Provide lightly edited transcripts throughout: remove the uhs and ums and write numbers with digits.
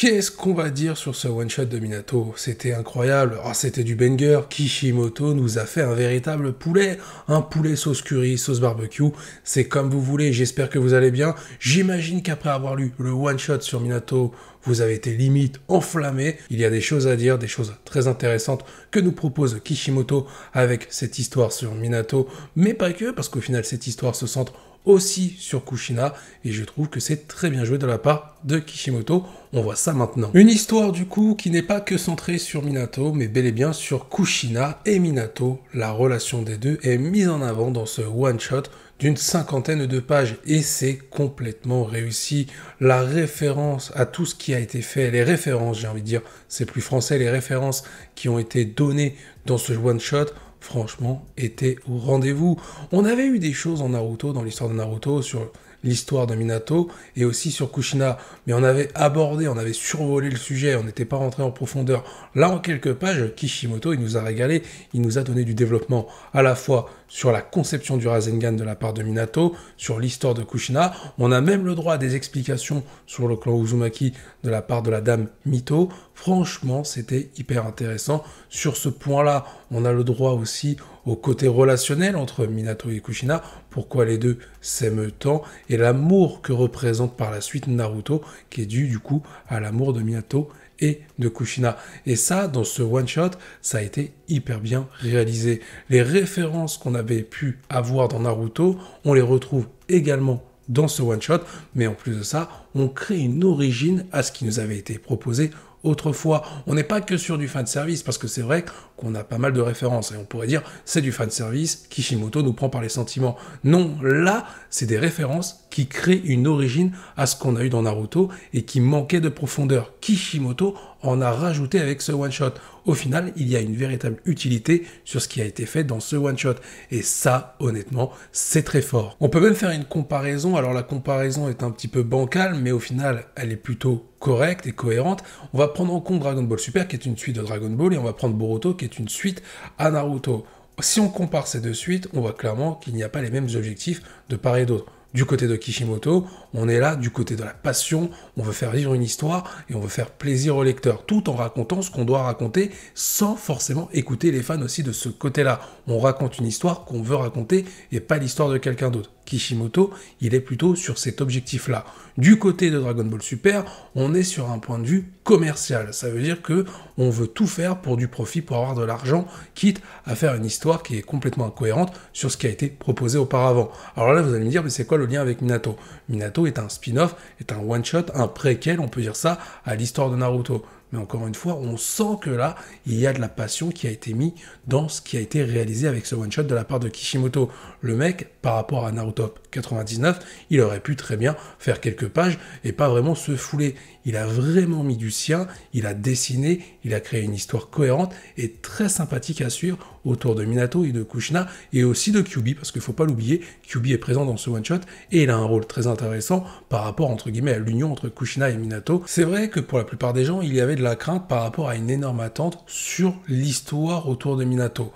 Qu'est-ce qu'on va dire sur ce one-shot de Minato? C'était incroyable, oh, c'était du banger. Kishimoto nous a fait un véritable poulet, un poulet sauce curry, sauce barbecue, c'est comme vous voulez, j'espère que vous allez bien. J'imagine qu'après avoir lu le one-shot sur Minato, vous avez été limite enflammé. Il y a des choses à dire, des choses très intéressantes que nous propose Kishimoto avec cette histoire sur Minato, mais pas que, parce qu'au final cette histoire se centre aussi sur Kushina, et je trouve que c'est très bien joué de la part de Kishimoto. On voit ça maintenant. Une histoire du coup qui n'est pas que centrée sur Minato, mais bel et bien sur Kushina et Minato. La relation des deux est mise en avant dans ce one-shot d'une 50aine de pages, et c'est complètement réussi. La référence à tout ce qui a été fait, les références, j'ai envie de dire, c'est plus français, les références qui ont été données dans ce one-shot, franchement, était au rendez-vous. On avait eu des choses en Naruto, dans l'histoire de Naruto, sur l'histoire de Minato, et aussi sur Kushina, mais on avait abordé, on avait survolé le sujet, on n'était pas rentré en profondeur. Là, en quelques pages, Kishimoto, il nous a régalé, il nous a donné du développement, à la fois sur la conception du Rasengan de la part de Minato, sur l'histoire de Kushina, on a même le droit à des explications sur le clan Uzumaki de la part de la dame Mito. Franchement, c'était hyper intéressant. Sur ce point-là, on a le droit aussi au côté relationnel entre Minato et Kushina, pourquoi les deux s'aiment tant, et l'amour que représente par la suite Naruto, qui est dû du coup à l'amour de Minato et de Kushina. Et ça, dans ce one-shot, ça a été hyper bien réalisé. Les références qu'on avait pu avoir dans Naruto, on les retrouve également dans ce one-shot, mais en plus de ça, on crée une origine à ce qui nous avait été proposé autrefois. On n'est pas que sur du fanservice, parce que c'est vrai qu'on a pas mal de références, et on pourrait dire c'est du fanservice, Kishimoto nous prend par les sentiments. Non, là, c'est des références qui créent une origine à ce qu'on a eu dans Naruto, et qui manquait de profondeur. Kishimoto en a rajouté avec ce one-shot. Au final, il y a une véritable utilité sur ce qui a été fait dans ce one-shot. Et ça, honnêtement, c'est très fort. On peut même faire une comparaison. Alors la comparaison est un petit peu bancale, mais au final, elle est plutôt correcte et cohérente. On va prendre en compte Dragon Ball Super, qui est une suite de Dragon Ball, et on va prendre Boruto, qui est une suite à Naruto. Si on compare ces deux suites, on voit clairement qu'il n'y a pas les mêmes objectifs de part et d'autre. Du côté de Kishimoto, on est là du côté de la passion, on veut faire vivre une histoire et on veut faire plaisir au lecteur, tout en racontant ce qu'on doit raconter sans forcément écouter les fans aussi de ce côté-là. On raconte une histoire qu'on veut raconter et pas l'histoire de quelqu'un d'autre. Kishimoto, il est plutôt sur cet objectif-là. Du côté de Dragon Ball Super, on est sur un point de vue commercial. Ça veut dire que on veut tout faire pour du profit, pour avoir de l'argent, quitte à faire une histoire qui est complètement incohérente sur ce qui a été proposé auparavant. Alors là, vous allez me dire, mais c'est quoi le lien avec Minato? Minato est un spin-off, est un one-shot, un préquel, on peut dire ça, à l'histoire de Naruto. Mais encore une fois, on sent que là, il y a de la passion qui a été mise dans ce qui a été réalisé avec ce one-shot de la part de Kishimoto. Le mec, par rapport à Naruto 99, il aurait pu très bien faire quelques pages et pas vraiment se fouler. Il a vraiment mis du sien, il a dessiné, il a créé une histoire cohérente et très sympathique à suivre autour de Minato et de Kushina et aussi de Kyuubi, parce qu'il ne faut pas l'oublier, Kyuubi est présent dans ce one-shot et il a un rôle très intéressant par rapport, entre guillemets, à l'union entre Kushina et Minato. C'est vrai que pour la plupart des gens, il y avait de la crainte par rapport à une énorme attente sur l'histoire autour de Minato.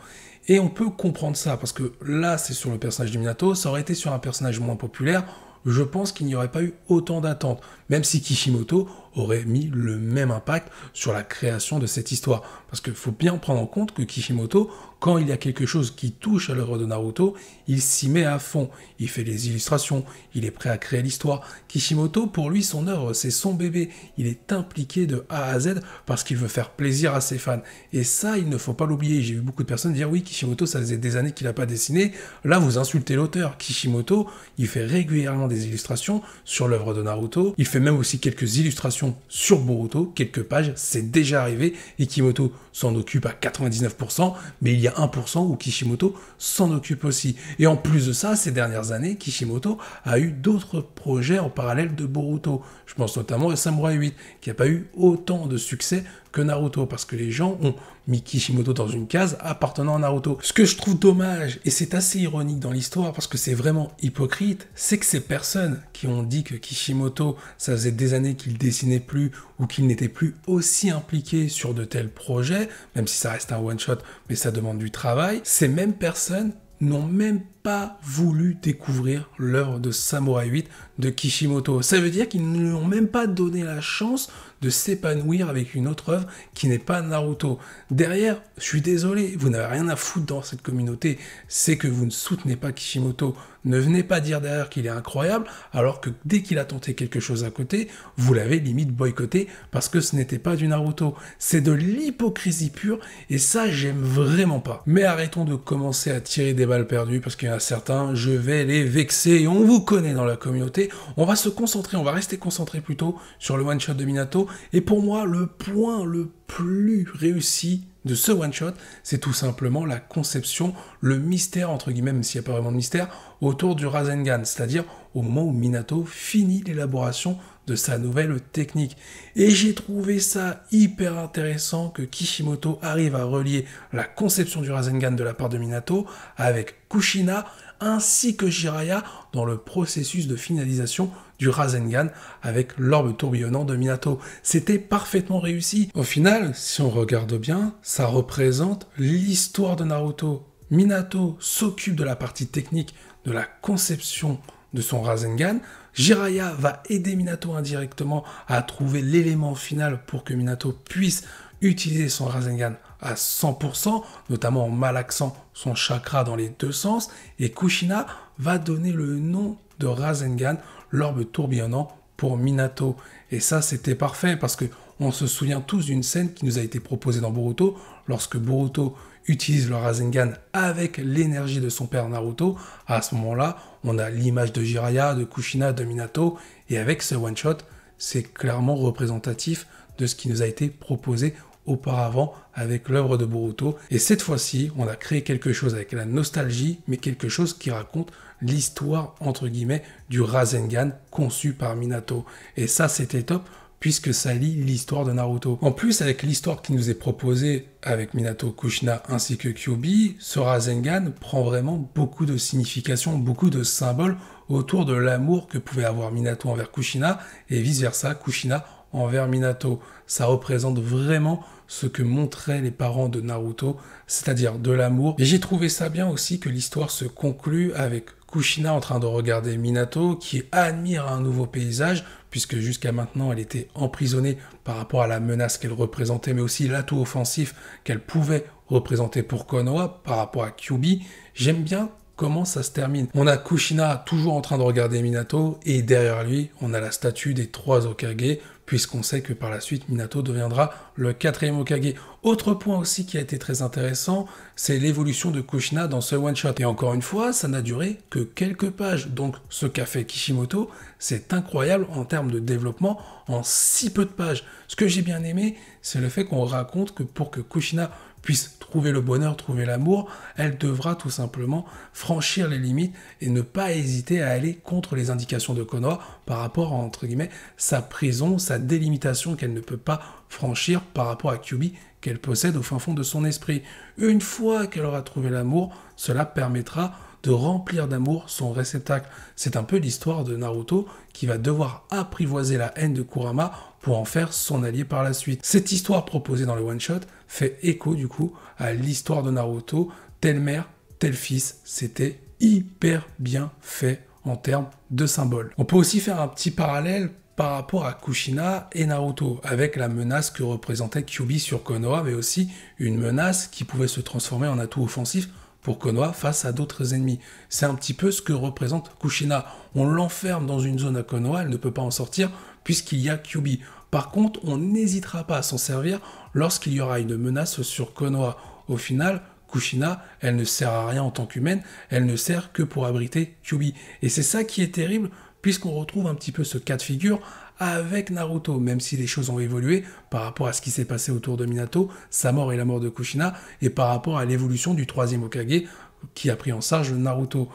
Et on peut comprendre ça, parce que là, c'est sur le personnage de Minato, ça aurait été sur un personnage moins populaire, je pense qu'il n'y aurait pas eu autant d'attentes, même si Kishimoto aurait mis le même impact sur la création de cette histoire. Parce qu'il faut bien prendre en compte que Kishimoto, quand il y a quelque chose qui touche à l'œuvre de Naruto, il s'y met à fond. Il fait les illustrations, il est prêt à créer l'histoire. Kishimoto, pour lui, son œuvre, c'est son bébé. Il est impliqué de A à Z parce qu'il veut faire plaisir à ses fans. Et ça, il ne faut pas l'oublier. J'ai vu beaucoup de personnes dire « Oui, Kishimoto, ça faisait des années qu'il n'a pas dessiné. » Là, vous insultez l'auteur. Kishimoto, il fait régulièrement des illustrations sur l'œuvre de Naruto. Il fait même aussi quelques illustrations sur Boruto, quelques pages, c'est déjà arrivé, et Kishimoto s'en occupe à 99%, mais il y a 1% où Kishimoto s'en occupe aussi. Et en plus de ça, ces dernières années, Kishimoto a eu d'autres projets en parallèle de Boruto. Je pense notamment à Samurai 8, qui n'a pas eu autant de succès que Naruto, parce que les gens ont mis Kishimoto dans une case appartenant à Naruto. Ce que je trouve dommage, et c'est assez ironique dans l'histoire, parce que c'est vraiment hypocrite, c'est que ces personnes qui ont dit que Kishimoto, ça faisait des années qu'il dessinait plus, ou qu'il n'était plus aussi impliqué sur de tels projets, même si ça reste un one-shot, mais ça demande du travail, ces mêmes personnes n'ont même pas voulu découvrir l'œuvre de Samurai 8 de Kishimoto. Ça veut dire qu'ils ne lui ont même pas donné la chance de s'épanouir avec une autre œuvre qui n'est pas Naruto. Derrière, je suis désolé, vous n'avez rien à foutre dans cette communauté, c'est que vous ne soutenez pas Kishimoto. Ne venez pas dire derrière qu'il est incroyable, alors que dès qu'il a tenté quelque chose à côté, vous l'avez limite boycotté parce que ce n'était pas du Naruto. C'est de l'hypocrisie pure, et ça, j'aime vraiment pas. Mais arrêtons de commencer à tirer des balles perdues, parce qu'il y en a certains, je vais les vexer, et on vous connaît dans la communauté. On va se concentrer, on va rester concentré plutôt sur le one-shot de Minato, et pour moi, le point le plus réussi de ce one-shot, c'est tout simplement la conception, le mystère, entre guillemets, même s'il n'y a pas vraiment de mystère, autour du Rasengan, c'est-à-dire au moment où Minato finit l'élaboration de sa nouvelle technique. Et j'ai trouvé ça hyper intéressant que Kishimoto arrive à relier la conception du Rasengan de la part de Minato avec Kushina ainsi que Jiraiya dans le processus de finalisation du Rasengan avec l'orbe tourbillonnant de Minato. C'était parfaitement réussi. Au final, si on regarde bien, ça représente l'histoire de Naruto. Minato s'occupe de la partie technique de la conception de son Rasengan. Jiraiya va aider Minato indirectement à trouver l'élément final pour que Minato puisse utiliser son Rasengan à 100%, notamment en malaxant son chakra dans les deux sens, et Kushina va donner le nom de Rasengan, l'orbe tourbillonnant, pour Minato. Et ça, c'était parfait, parce que on se souvient tous d'une scène qui nous a été proposée dans Boruto, lorsque Boruto utilise le Rasengan avec l'énergie de son père Naruto. À ce moment-là, on a l'image de Jiraiya, de Kushina, de Minato, et avec ce one-shot, c'est clairement représentatif de ce qui nous a été proposé auparavant avec l'œuvre de Boruto. Et cette fois-ci, on a créé quelque chose avec la nostalgie, mais quelque chose qui raconte l'histoire, entre guillemets, du Rasengan conçu par Minato. Et ça, c'était top, puisque ça lie l'histoire de Naruto. En plus, avec l'histoire qui nous est proposée avec Minato, Kushina ainsi que Kyuubi, ce Rasengan prend vraiment beaucoup de signification, beaucoup de symboles autour de l'amour que pouvait avoir Minato envers Kushina, et vice-versa, Kushina envers Minato. Ça représente vraiment ce que montraient les parents de Naruto, c'est-à-dire de l'amour. Et j'ai trouvé ça bien aussi que l'histoire se conclue avec Kushina en train de regarder Minato, qui admire un nouveau paysage, puisque jusqu'à maintenant elle était emprisonnée par rapport à la menace qu'elle représentait, mais aussi l'atout offensif qu'elle pouvait représenter pour Konoha par rapport à Kyuubi. J'aime bien comment ça se termine. On a Kushina toujours en train de regarder Minato, et derrière lui, on a la statue des 3 Hokage, puisqu'on sait que par la suite, Minato deviendra le 4e Hokage. Autre point aussi qui a été très intéressant, c'est l'évolution de Kushina dans ce one-shot. Et encore une fois, ça n'a duré que quelques pages. Donc ce qu'a fait Kishimoto, c'est incroyable en termes de développement en si peu de pages. Ce que j'ai bien aimé, c'est le fait qu'on raconte que pour que Kushina puisse trouver le bonheur, trouver l'amour, elle devra tout simplement franchir les limites et ne pas hésiter à aller contre les indications de Konoha par rapport à, entre guillemets, sa prison, sa délimitation qu'elle ne peut pas franchir par rapport à Kyuubi qu'elle possède au fin fond de son esprit. Une fois qu'elle aura trouvé l'amour, cela permettra de remplir d'amour son réceptacle. C'est un peu l'histoire de Naruto qui va devoir apprivoiser la haine de Kurama pour en faire son allié par la suite. Cette histoire proposée dans le one-shot fait écho du coup à l'histoire de Naruto, telle mère, tel fils. C'était hyper bien fait en termes de symboles. On peut aussi faire un petit parallèle par rapport à Kushina et Naruto, avec la menace que représentait Kyuubi sur Konoha, mais aussi une menace qui pouvait se transformer en atout offensif pour Konoha face à d'autres ennemis. C'est un petit peu ce que représente Kushina. On l'enferme dans une zone à Konoha, elle ne peut pas en sortir puisqu'il y a Kyuubi. Par contre, on n'hésitera pas à s'en servir lorsqu'il y aura une menace sur Konoha. Au final, Kushina, elle ne sert à rien en tant qu'humaine, elle ne sert que pour abriter Kyuubi. Et c'est ça qui est terrible, puisqu'on retrouve un petit peu ce cas de figure avec Naruto, même si les choses ont évolué par rapport à ce qui s'est passé autour de Minato, sa mort et la mort de Kushina, et par rapport à l'évolution du 3e Hokage qui a pris en charge Naruto.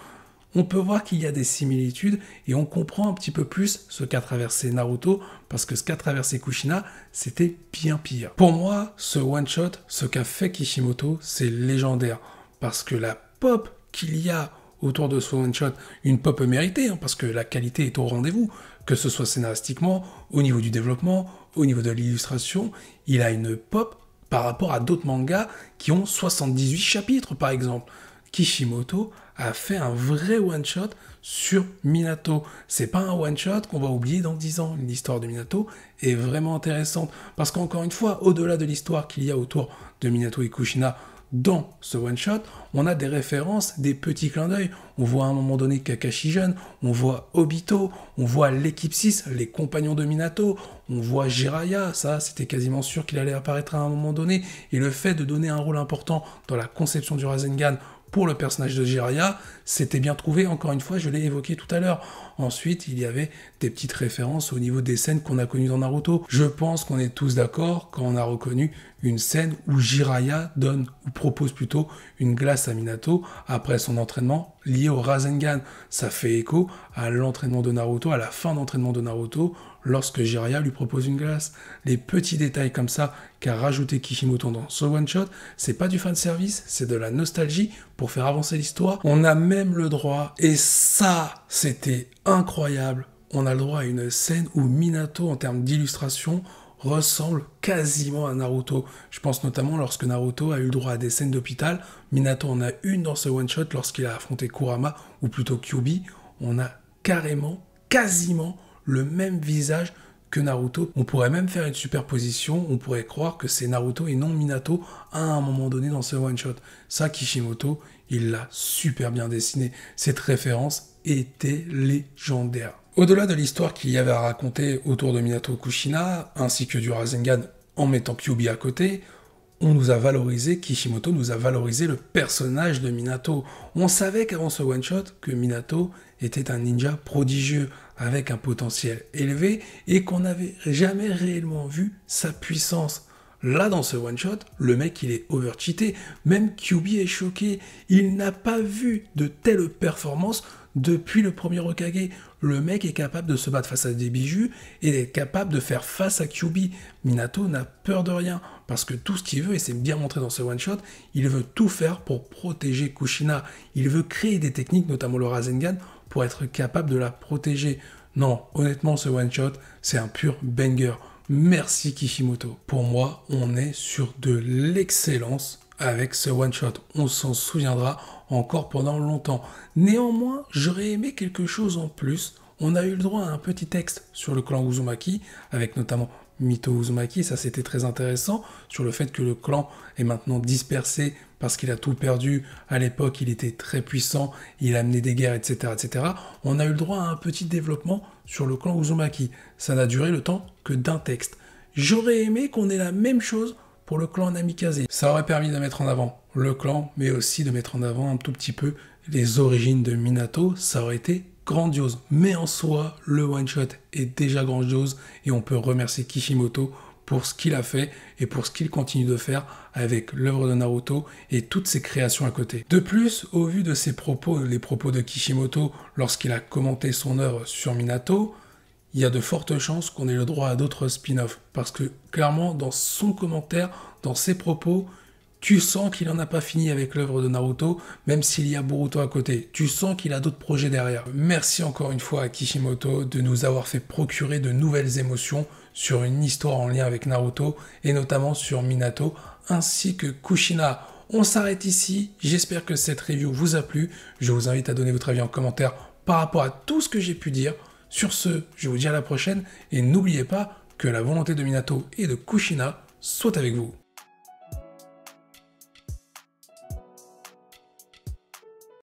On peut voir qu'il y a des similitudes et on comprend un petit peu plus ce qu'a traversé Naruto, parce que ce qu'a traversé Kushina, c'était bien pire. Pour moi, ce one-shot, ce qu'a fait Kishimoto, c'est légendaire, parce que la pop qu'il y a autour de ce one-shot, une pop méritée, parce que la qualité est au rendez-vous, que ce soit scénaristiquement, au niveau du développement, au niveau de l'illustration, il a une pop par rapport à d'autres mangas qui ont 78 chapitres, par exemple. Kishimoto a fait un vrai one-shot sur Minato. C'est pas un one-shot qu'on va oublier dans 10 ans. L'histoire de Minato est vraiment intéressante. Parce qu'encore une fois, au-delà de l'histoire qu'il y a autour de Minato et Kushina dans ce one-shot, on a des références, des petits clins d'œil. On voit à un moment donné Kakashi jeune, on voit Obito, on voit l'équipe 6, les compagnons de Minato, on voit Jiraiya, ça c'était quasiment sûr qu'il allait apparaître à un moment donné, et le fait de donner un rôle important dans la conception du Rasengan pour le personnage de Jiraiya, c'était bien trouvé, encore une fois, je l'ai évoqué tout à l'heure. Ensuite, il y avait des petites références au niveau des scènes qu'on a connues dans Naruto. Je pense qu'on est tous d'accord quand on a reconnu une scène où Jiraiya donne, ou propose plutôt, une glace à Minato après son entraînement lié au Rasengan. Ça fait écho à l'entraînement de Naruto, à la fin d'entraînement de Naruto, lorsque Jiraiya lui propose une glace. Les petits détails comme ça qu'a rajouté Kishimoto dans ce one-shot, c'est pas du fanservice, c'est de la nostalgie pour faire avancer l'histoire. On a même le droit, et ça, c'était incroyable, on a le droit à une scène où Minato, en termes d'illustration, ressemble quasiment à Naruto. Je pense notamment lorsque Naruto a eu le droit à des scènes d'hôpital. Minato en a une dans ce one-shot lorsqu'il a affronté Kurama, ou plutôt Kyuubi. On a carrément, quasiment, le même visage que Naruto. On pourrait même faire une superposition, on pourrait croire que c'est Naruto et non Minato à un moment donné dans ce one-shot. Ça, Kishimoto, il l'a super bien dessiné. Cette référence était légendaire. Au-delà de l'histoire qu'il y avait à raconter autour de Minato Kushina, ainsi que du Rasengan en mettant Kyuubi à côté, on nous a valorisé, Kishimoto nous a valorisé le personnage de Minato. On savait qu'avant ce one-shot, que Minato était un ninja prodigieux, avec un potentiel élevé, et qu'on n'avait jamais réellement vu sa puissance. Là, dans ce one-shot, le mec, il est overcheaté. Même Kyuubi est choqué. Il n'a pas vu de telle performance depuis le premier Hokage. Le mec est capable de se battre face à des bijoux et est capable de faire face à Kyuubi. Minato n'a peur de rien, parce que tout ce qu'il veut, et c'est bien montré dans ce one-shot, il veut tout faire pour protéger Kushina. Il veut créer des techniques, notamment le Rasengan, pour être capable de la protéger. Non, honnêtement, ce one-shot, c'est un pur banger. Merci Kishimoto. Pour moi, on est sur de l'excellence avec ce one-shot. On s'en souviendra encore pendant longtemps. Néanmoins, j'aurais aimé quelque chose en plus. On a eu le droit à un petit texte sur le clan Uzumaki, avec notamment Mito Uzumaki, ça c'était très intéressant, sur le fait que le clan est maintenant dispersé parce qu'il a tout perdu. À l'époque, il était très puissant, il a mené des guerres, etc., etc. On a eu le droit à un petit développement sur le clan Uzumaki. Ça n'a duré le temps que d'un texte. J'aurais aimé qu'on ait la même chose pour le clan Namikaze. Ça aurait permis de mettre en avant le clan, mais aussi de mettre en avant un tout petit peu les origines de Minato. Ça aurait été grandiose. Mais en soi, le one-shot est déjà grandiose et on peut remercier Kishimoto pour ce qu'il a fait et pour ce qu'il continue de faire avec l'œuvre de Naruto et toutes ses créations à côté. De plus, au vu de ses propos, les propos de Kishimoto lorsqu'il a commenté son œuvre sur Minato, il y a de fortes chances qu'on ait le droit à d'autres spin-offs. Parce que clairement, dans son commentaire, dans ses propos, tu sens qu'il n'en a pas fini avec l'œuvre de Naruto, même s'il y a Boruto à côté. Tu sens qu'il a d'autres projets derrière. Merci encore une fois à Kishimoto de nous avoir fait procurer de nouvelles émotions sur une histoire en lien avec Naruto, et notamment sur Minato, ainsi que Kushina. On s'arrête ici, j'espère que cette review vous a plu. Je vous invite à donner votre avis en commentaire par rapport à tout ce que j'ai pu dire. Sur ce, je vous dis à la prochaine, et n'oubliez pas que la volonté de Minato et de Kushina soit avec vous.